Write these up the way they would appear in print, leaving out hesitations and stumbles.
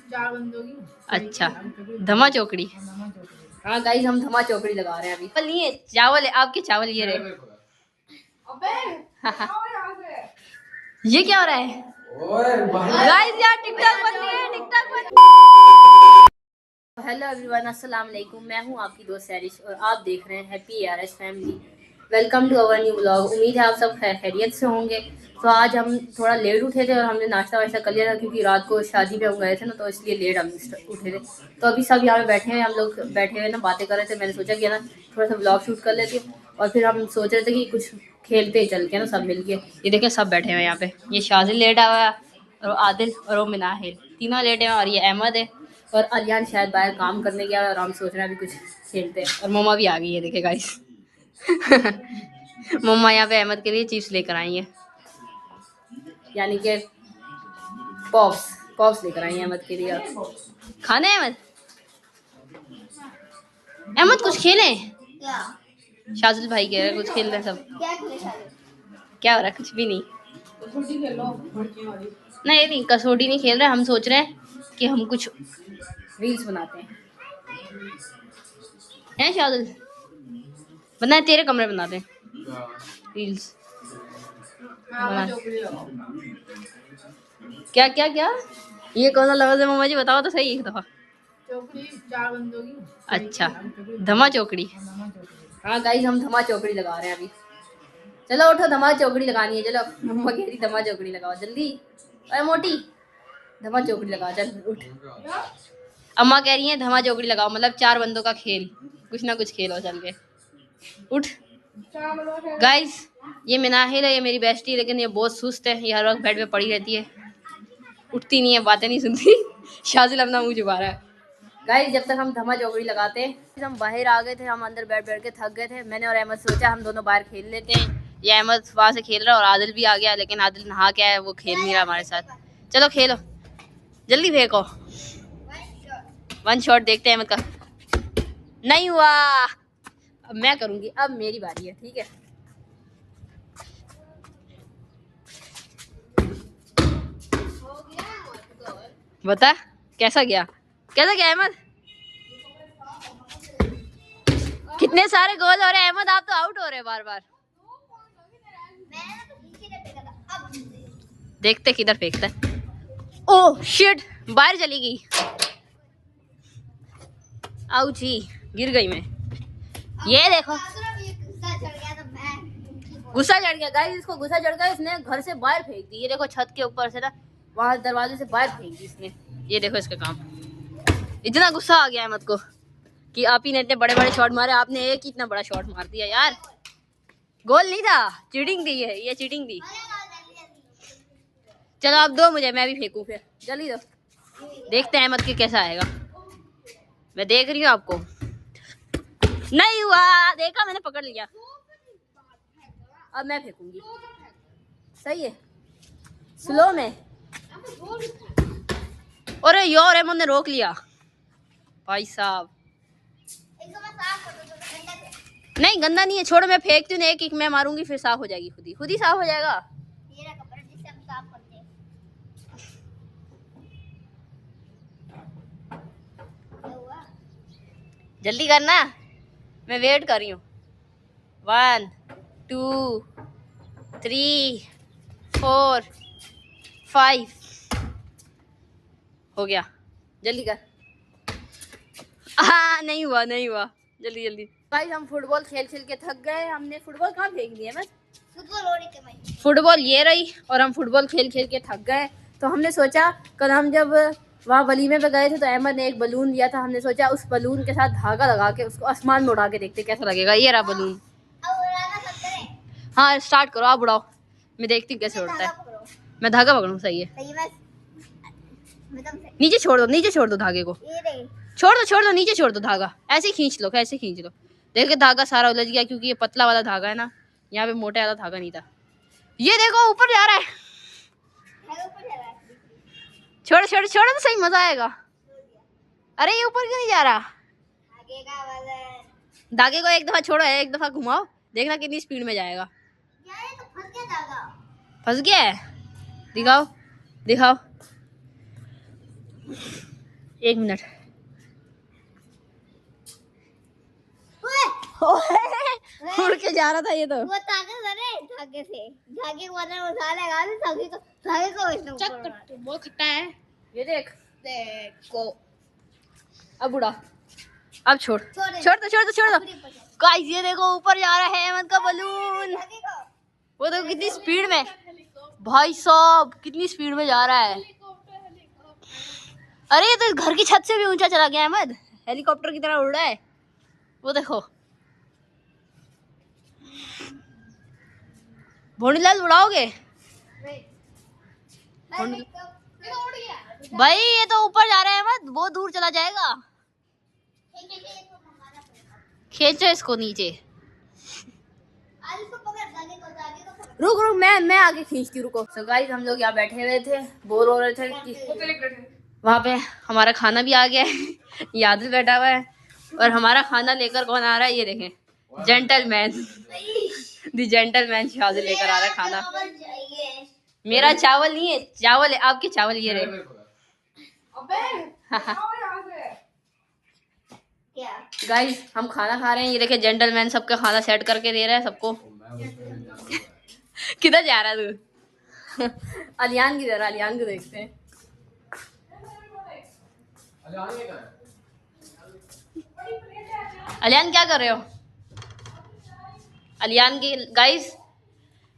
4 बंदों की। अच्छा, धमा चौकड़ी। हाँ गाइस, हम धमा चौकड़ी लगा रहे हैं अभी। नहीं है, चावल है, आपके चावल ये रहे। अबे ये क्या हो रहा है गाइस? यार टिकटॉक बन रही है, टिकटॉक बन। हेलो एवरीवन, अस्सलाम वालेकुम। मैं हूं आपकी दोस्त सैरिश और आप देख रहे हैं happy ARS family. Welcome to our new blog. उम्मीद है आप सब खैरियत से होंगे। तो आज हम थोड़ा लेट उठे थे और हमने नाश्ता वाश्ता कर लिया था क्योंकि रात को शादी में हम गए थे ना, तो इसलिए लेट हम उठे थे। तो अभी सब यहाँ पे बैठे हैं, हम लोग बैठे हुए ना बातें कर रहे थे। मैंने सोचा कि ना थोड़ा सा ब्लॉग शूट कर लेती हूँ और फिर हम सोच रहे थे कि कुछ खेलते चल के ना सब मिल के। ये देखें सब बैठे हुए यहाँ पे। ये शाजिल लेटा हुआ है और आदिल और वो मिनाहिल, तीनों लेटे हैं। और ये अहमद है और अलियान शायद बाहर काम करने गया है और हम सोच रहे हैं अभी कुछ खेलते हैं। और मम्मा भी आ गई है, देखे गाइस। मम्मा यहाँ पे अहमद के लिए चिप्स लेकर आई है, यानी कि पॉप्स पॉप्स लेकर आई है अहमद के लिए। खाने अहमद, अहमद कुछ खेलें? शाजिल भाई कह रहे कुछ खेल रहे हैं सब। क्या हो रहा है? कुछ भी नहीं। नहीं, कसौटी नहीं खेल रहे। हम सोच रहे हैं कि हम कुछ रील्स बनाते हैं शाजिल, बनाए तेरे कमरे बनाते हैं रील्स। क्या क्या क्या? ये कौन सा लफ्ज़ है मम्मा जी? बताओ तो सही एक दफा। चौकड़ी 4 बंदों की। अच्छा, धमा चौकड़ी। हाँ गाइस, हम धमा चौकड़ी लगा रहे हैं अभी। चलो उठो, धमा चौकड़ी लगानी है। चलो, मम्मा कह रही धमा चौकड़ी लगाओ जल्दी। अरे मोटी, धमा चौकड़ी लगाओ, चल उठ। अम्मा कह रही है धमा चौकड़ी लगाओ, मतलब 4 बंदों का खेल, कुछ ना कुछ खेलो चल के। उठ गाइस, ये मिनाहिल है, ये मेरी बेस्टी, लेकिन ये बहुत सुस्त है। ये हर वक्त बेड पे पड़ी रहती है, उठती नहीं है, बातें नहीं सुनती। शाजिल अपना मुंह छुपा रहा है। गाइस, जब तक हम धमा चौकड़ी लगाते हैं, फिर हम बाहर आ गए थे। हम अंदर बैठ बैठ के थक गए थे। मैंने और अहमद सोचा हम दोनों बाहर खेल लेते हैं। ये अहमद वहाँ से खेल रहा है और आदिल भी आ गया, लेकिन आदिल नहा के आया, वो खेल नहीं रहा हमारे साथ। चलो खेलो, जल्दी फेंको। 1 शॉट देखते हैं अहमद का। नहीं हुआ, अब मैं करूंगी, अब मेरी बारी है, ठीक है। बता कैसा गया, कैसा गया अहमद? कितने सारे गोल हो रहे हैं अहमद, आप तो आउट हो रहे हैं बार बार। देखते किधर फेंकता है। ओह शिट, बाहर चली गई। आउच ही, गिर गई मैं। ये देखो, गुस्सा चढ़ गया गाइस, इसको गुस्सा चढ़ गया, इसने घर से बाहर फेंक दी। ये देखो छत के ऊपर से ना, वहां दरवाजे से बाहर फेंक दी इसने। ये देखो इसका काम। इतना गुस्सा आ गया अहमद को कि आप ही ने इतने बड़े बड़े शॉट मारे, आपने एक ही इतना बड़ा शॉट मार दिया यार। गोल नहीं था, चीटिंग दी है, ये चीटिंग दी। चलो आप दो मुझे, मैं भी फेंकूं फिर, जल्दी दो। देखते हैं अहमद के कैसा आएगा। मैं देख रही हूँ आपको। नहीं हुआ, देखा मैंने, पकड़ लिया। अब मैं फेंकूंगी, सही है, स्लो में। अरे यार अहमद ने रोक लिया भाई साहब। नहीं गंदा नहीं है, छोड़ो, मैं फेंकती हूँ, एक एक मैं मारूंगी, फिर साफ हो जाएगी, खुद ही साफ हो जाएगा। जल्दी करना, मैं वेट कर रही हूँ। 1 2 3 4 5 हो गया, जल्दी कर। हाँ नहीं हुआ, नहीं हुआ, जल्दी जल्दी। भाई हम फुटबॉल खेल खेल के थक गए। हमने फुटबॉल कहाँ फेंक दी है? बस फुटबॉल ये रही, और हम फुटबॉल खेल खेल के थक गए। तो हमने सोचा, कल हम जब वहाँ वलीमे पे गए थे तो अहमद ने एक बलून दिया था। हमने सोचा उस बलून के साथ धागा लगा के उसको आसमान में उड़ा के देखते कैसा लगेगा। ये रहा बलून। हाँ स्टार्ट करो, आप उड़ाओ, मैं देखती हूँ कैसे उड़ता है। मैं धागा पकड़ूँ, सही है। नीचे छोड़ दो, नीचे छोड़ दो धागे को, छोड़ दो नीचे छोड़ दो धागा, ऐसे खींच लो, ऐसे खींच लो। देखो धागा सारा उलझ गया, क्योंकि ये पतला वाला धागा है ना, यहाँ पे मोटे वाला धागा नहीं था। ये देखो ऊपर जा रहा है। छोड़ छोड़ छोड़ तो सही, मजा आएगा। अरे ये ऊपर क्यों नहीं जा रहा? धागे को एक दफा छोड़ो, एक दफा घुमाओ, देखना कितनी स्पीड में जाएगा। फंस गया है, दिखाओ दिखाओ। 1 मिनट। उड़ के जा रहा था ये तो। वो धागे से धागे को मतलब उठा लेगा धागे को इसने ऊपर उड़ा दिया। बहुत खट्टा है ये, देख देखो। अब उड़ा, अब छोड़ दो। गाइस ये देखो ऊपर जा रहा है अहमद का बलून। वो देखो कितनी स्पीड में, भाई साहब कितनी स्पीड में जा रहा है। अरे ये तो घर की छत से भी ऊंचा चला गया अहमद, हेलीकॉप्टर की तरह उड़ रहा है। वो देखो भोंडूलाल उड़ाओगे भाई? ये तो ऊपर जा रहा है अहमद, बहुत दूर चला जाएगा। खींचो इसको नीचे। रुक मैं आगे खींचती हूँ, रुको। सो गाइस हम लोग यहाँ बैठे हुए थे, बोर हो रहे थे कि वहाँ पे हमारा खाना भी आ गया है। याद भी बैठा हुआ है और हमारा खाना लेकर कौन आ रहा है ये देखें, जेंटलमैन। दी जेंटलमैन शादी लेकर आ रहा है खाना। मेरा चावल नहीं है, चावल है आपके, चावल ये रहे। गाइस हम खाना खा रहे हैं, ये देखे जेंटलमैन सबका खाना सेट करके दे रहा है सबको। किधर जा रहा है तू? अलियान किधर? अलियान को देखते हैं। अलियान क्या कर रहे हो? अलियान की गाइस,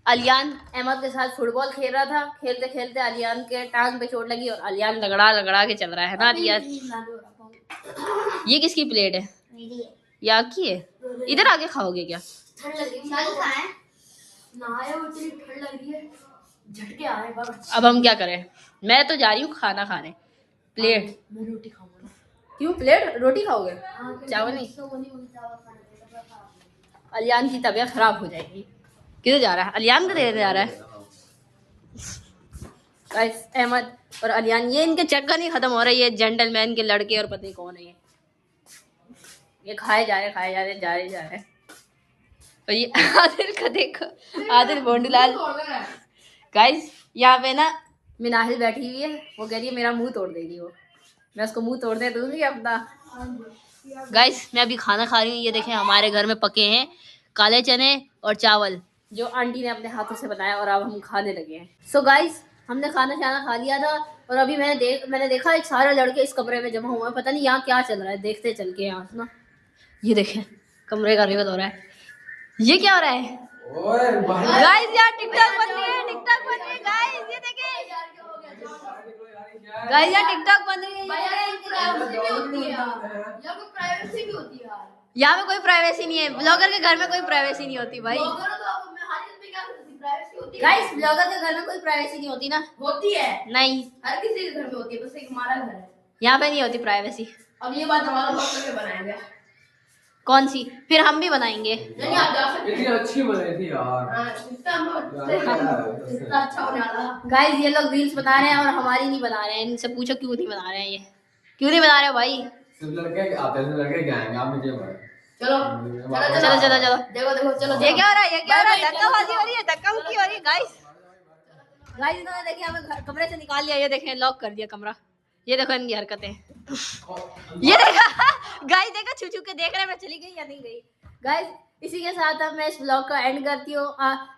अलियान अहमद के साथ फुटबॉल खेल रहा था। खेलते खेलते अलियान के टांग पे चोट लगी और अलियान लगड़ा के चल रहा है ना अलियान। ये किसकी प्लेट है? ये आपकी है? इधर आके खाओगे क्या? झटके आ रहे हैं। अब हम क्या करें? मैं तो जा रही हूँ खाना खाने। प्लेट मैं रोटी खाऊंगा। क्यों प्लेट रोटी खाओगे? चावल नहीं? अलियान की तबीयत खराब हो जाएगी। किधर जा रहा है? अलियान को देने जा रहा है। गाइस अहमद और अलियान, ये इनके चक्कर नहीं खत्म हो रहे। ये जेंटलमैन के लड़के और पता नहीं कौन है ये खाए जा रहे। और ये आदिल का देखो, आदिल भोंडूलाल। गाइस यहाँ पे ना मिनाहिल बैठी हुई है, वो कह रही है मेरा मुंह तोड़ देगी वो। मैं उसको मुंह तोड़ने दूंगी अपना। गाइस मैं अभी खाना खा रही हूँ। ये देखें हमारे घर में पके हैं काले चने और चावल, जो आंटी ने अपने हाथों से बनाया और अब हम खाने लगे हैं। सो गाइस हमने खाना खा लिया था और अभी मैंने देखा एक सारे लड़के इस कमरे में जमा हुए हैं। पता नहीं यहाँ क्या चल रहा है, देखते चल के यहाँ ना। ये देखें कमरे का रिवल हो रहा है। ये क्या हो रहा है गाइस? यार टिकटॉक बन रही है गाइस। ये देखें गाइस, यार टिकटॉक बन रही है। यहाँ पे कोई प्राइवेसी नहीं है। ब्लॉगर के घर में कोई प्राइवेसी नहीं होती भाई। गाइस ब्लॉगर के घर में कोई प्राइवेसी नहीं होती ना? होती है, नहीं, हर किसी के घर में होती है, बस एक हमारा घर है। यहाँ पे नहीं होती प्राइवेसी। अब ये बात हमारा ब्लॉग करके बनाएंगे। कौन सी? फिर हम भी बनाएंगे। नहीं आप जा सकते इतनी अच्छी बनी थी यार। इतना अच्छा होने वाला। गाइस ये लोग रील्स बना रहे हैं और हमारी नहीं बना रहे हैं। इनसे पूछो क्यों नहीं बना रहे हैं, ये क्यों नहीं बना रहे हो भाई? सिर्फ लड़के आते हैं, लड़के क्या आएंगे? आप मुझे चलो चलो देखो चलो। ये क्या हो रहा है? धक्काबाजी हो रही है, धक्का मुक्की हो रही है। गाइस इन्होंने देखे हमें कमरे से निकाल लिया। ये देखें लॉक कर दिया कमरा। ये देखो इनकी हरकतें। ये देखा गाइस, देखा छू के देख रहे हैं मैं चली गई या नहीं गई। गाइस इसी के साथ अब मैं इस ब्लॉग का एंड करती हूँ।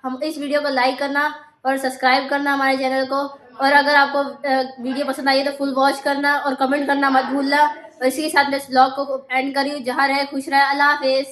हम इस वीडियो को लाइक करना और सब्सक्राइब करना हमारे चैनल को। और अगर आपको वीडियो पसंद आई है तो फुल वॉच करना और कमेंट करना मत भूलना। और इसी के साथ मैं इस ब्लॉग को एंड करी हूँ। जहाँ रहे खुश रहे। अल्लाह हाफिज।